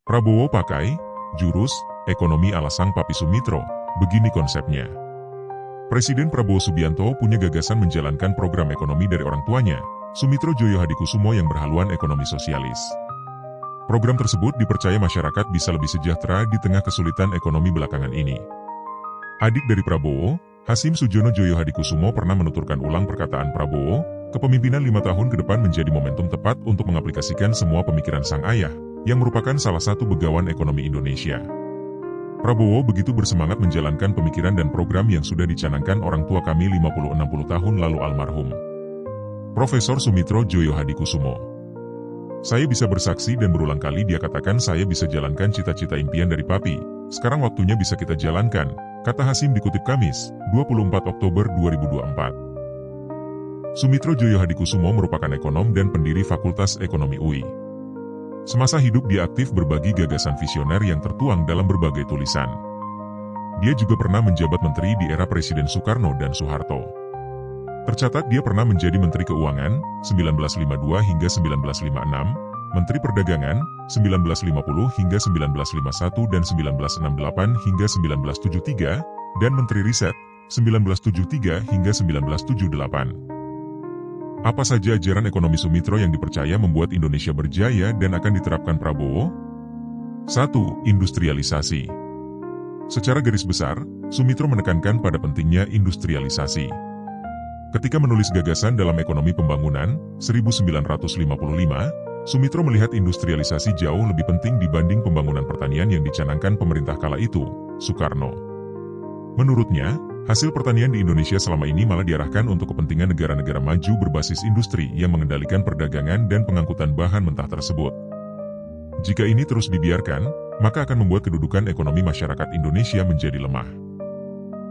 Prabowo pakai jurus ekonomi ala sang Papi Sumitro. Begini konsepnya. Presiden Prabowo Subianto punya gagasan menjalankan program ekonomi dari orang tuanya, Sumitro Joyo Hadikusumo, yang berhaluan ekonomi sosialis. Program tersebut dipercaya masyarakat bisa lebih sejahtera di tengah kesulitan ekonomi belakangan ini. Adik dari Prabowo, Hasim Sujono Joyo Hadikusumo, pernah menuturkan ulang perkataan Prabowo, kepemimpinan 5 tahun ke depan menjadi momentum tepat untuk mengaplikasikan semua pemikiran sang ayah, yang merupakan salah satu begawan ekonomi Indonesia. Prabowo begitu bersemangat menjalankan pemikiran dan program yang sudah dicanangkan orang tua kami 50-60 tahun lalu almarhum Profesor Sumitro Joyo Hadikusumo. Saya bisa bersaksi dan berulang kali dia katakan saya bisa jalankan cita-cita impian dari Papi, sekarang waktunya bisa kita jalankan, kata Hasim dikutip Kamis, 24 Oktober 2024. Sumitro Joyo Hadikusumo merupakan ekonom dan pendiri Fakultas Ekonomi UI. Semasa hidup dia aktif berbagi gagasan visioner yang tertuang dalam berbagai tulisan. Dia juga pernah menjabat menteri di era Presiden Soekarno dan Soeharto. Tercatat dia pernah menjadi Menteri Keuangan, 1952 hingga 1956, Menteri Perdagangan, 1950 hingga 1951 dan 1968 hingga 1973, dan Menteri Riset, 1973 hingga 1978. Apa saja ajaran ekonomi Sumitro yang dipercaya membuat Indonesia berjaya dan akan diterapkan Prabowo? 1. Industrialisasi. Secara garis besar, Sumitro menekankan pada pentingnya industrialisasi. Ketika menulis gagasan dalam ekonomi pembangunan, 1955, Sumitro melihat industrialisasi jauh lebih penting dibanding pembangunan pertanian yang dicanangkan pemerintah kala itu, Soekarno. Menurutnya, hasil pertanian di Indonesia selama ini malah diarahkan untuk kepentingan negara-negara maju berbasis industri yang mengendalikan perdagangan dan pengangkutan bahan mentah tersebut. Jika ini terus dibiarkan, maka akan membuat kedudukan ekonomi masyarakat Indonesia menjadi lemah.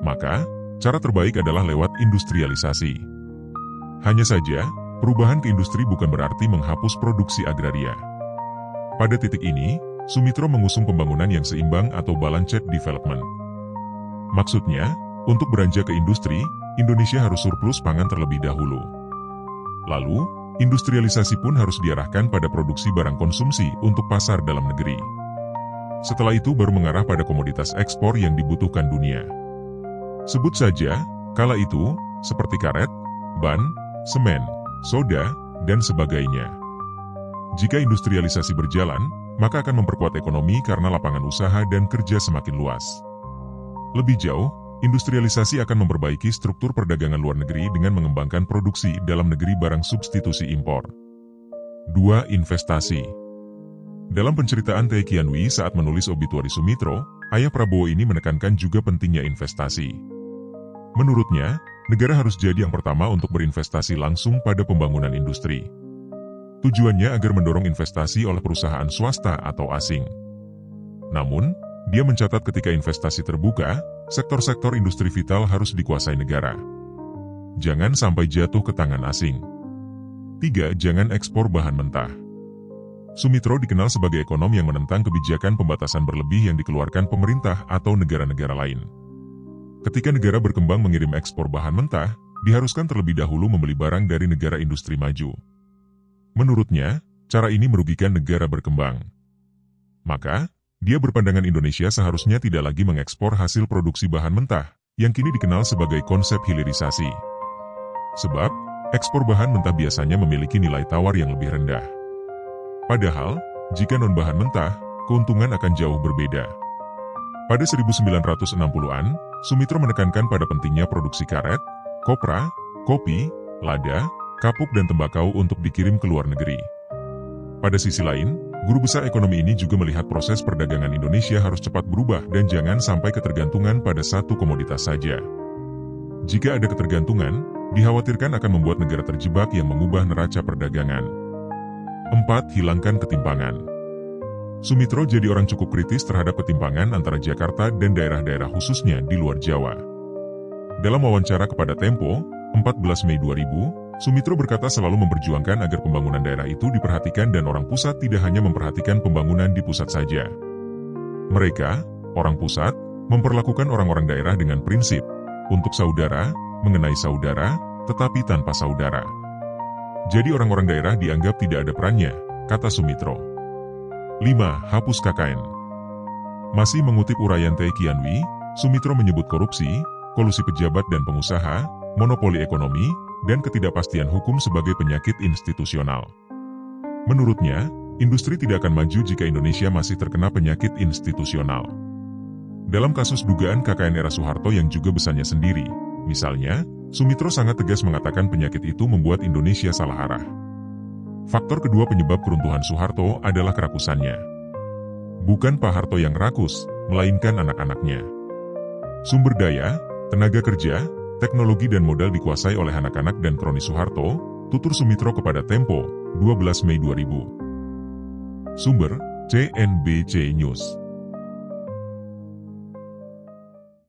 Maka, cara terbaik adalah lewat industrialisasi. Hanya saja, perubahan ke industri bukan berarti menghapus produksi agraria. Pada titik ini, Sumitro mengusung pembangunan yang seimbang atau balanced development. Maksudnya, untuk beranjak ke industri, Indonesia harus surplus pangan terlebih dahulu. Lalu, industrialisasi pun harus diarahkan pada produksi barang konsumsi untuk pasar dalam negeri. Setelah itu baru mengarah pada komoditas ekspor yang dibutuhkan dunia. Sebut saja, kala itu, seperti karet, ban, semen, soda, dan sebagainya. Jika industrialisasi berjalan, maka akan memperkuat ekonomi karena lapangan usaha dan kerja semakin luas. Lebih jauh, industrialisasi akan memperbaiki struktur perdagangan luar negeri dengan mengembangkan produksi dalam negeri barang substitusi impor. 2. Investasi. Dalam penceritaan Tae Kianwi saat menulis obituari Sumitro, ayah Prabowo ini menekankan juga pentingnya investasi. Menurutnya, negara harus jadi yang pertama untuk berinvestasi langsung pada pembangunan industri. Tujuannya agar mendorong investasi oleh perusahaan swasta atau asing. Namun, dia mencatat ketika investasi terbuka, sektor-sektor industri vital harus dikuasai negara. Jangan sampai jatuh ke tangan asing. 3. Jangan ekspor bahan mentah. Sumitro dikenal sebagai ekonom yang menentang kebijakan pembatasan berlebih yang dikeluarkan pemerintah atau negara-negara lain. Ketika negara berkembang mengirim ekspor bahan mentah, diharuskan terlebih dahulu membeli barang dari negara industri maju. Menurutnya, cara ini merugikan negara berkembang. Maka, dia berpandangan Indonesia seharusnya tidak lagi mengekspor hasil produksi bahan mentah, yang kini dikenal sebagai konsep hilirisasi. Sebab, ekspor bahan mentah biasanya memiliki nilai tawar yang lebih rendah. Padahal, jika non-bahan mentah, keuntungan akan jauh berbeda. Pada 1960-an, Sumitro menekankan pada pentingnya produksi karet, kopra, kopi, lada, kapuk dan tembakau untuk dikirim ke luar negeri. Pada sisi lain, guru besar ekonomi ini juga melihat proses perdagangan Indonesia harus cepat berubah dan jangan sampai ketergantungan pada satu komoditas saja. Jika ada ketergantungan, dikhawatirkan akan membuat negara terjebak yang mengubah neraca perdagangan. 4. Hilangkan ketimpangan. Sumitro jadi orang cukup kritis terhadap ketimpangan antara Jakarta dan daerah-daerah khususnya di luar Jawa. Dalam wawancara kepada Tempo, 14 Mei 2000, Sumitro berkata selalu memperjuangkan agar pembangunan daerah itu diperhatikan dan orang pusat tidak hanya memperhatikan pembangunan di pusat saja. Mereka, orang pusat, memperlakukan orang-orang daerah dengan prinsip, untuk saudara, mengenai saudara, tetapi tanpa saudara. Jadi orang-orang daerah dianggap tidak ada perannya, kata Sumitro. 5. Hapus KKN. Masih mengutip uraian Tae Kianwi, Sumitro menyebut korupsi, kolusi pejabat dan pengusaha, monopoli ekonomi, dan ketidakpastian hukum sebagai penyakit institusional. Menurutnya, industri tidak akan maju jika Indonesia masih terkena penyakit institusional. Dalam kasus dugaan KKN era Soeharto yang juga besarnya sendiri, misalnya, Sumitro sangat tegas mengatakan penyakit itu membuat Indonesia salah arah. Faktor kedua penyebab keruntuhan Soeharto adalah kerakusannya. Bukan Pak Harto yang rakus, melainkan anak-anaknya. Sumber daya, tenaga kerja, teknologi dan modal dikuasai oleh anak-anak dan kroni Soeharto, tutur Sumitro kepada Tempo, 12 Mei 2000. Sumber, CNBC News.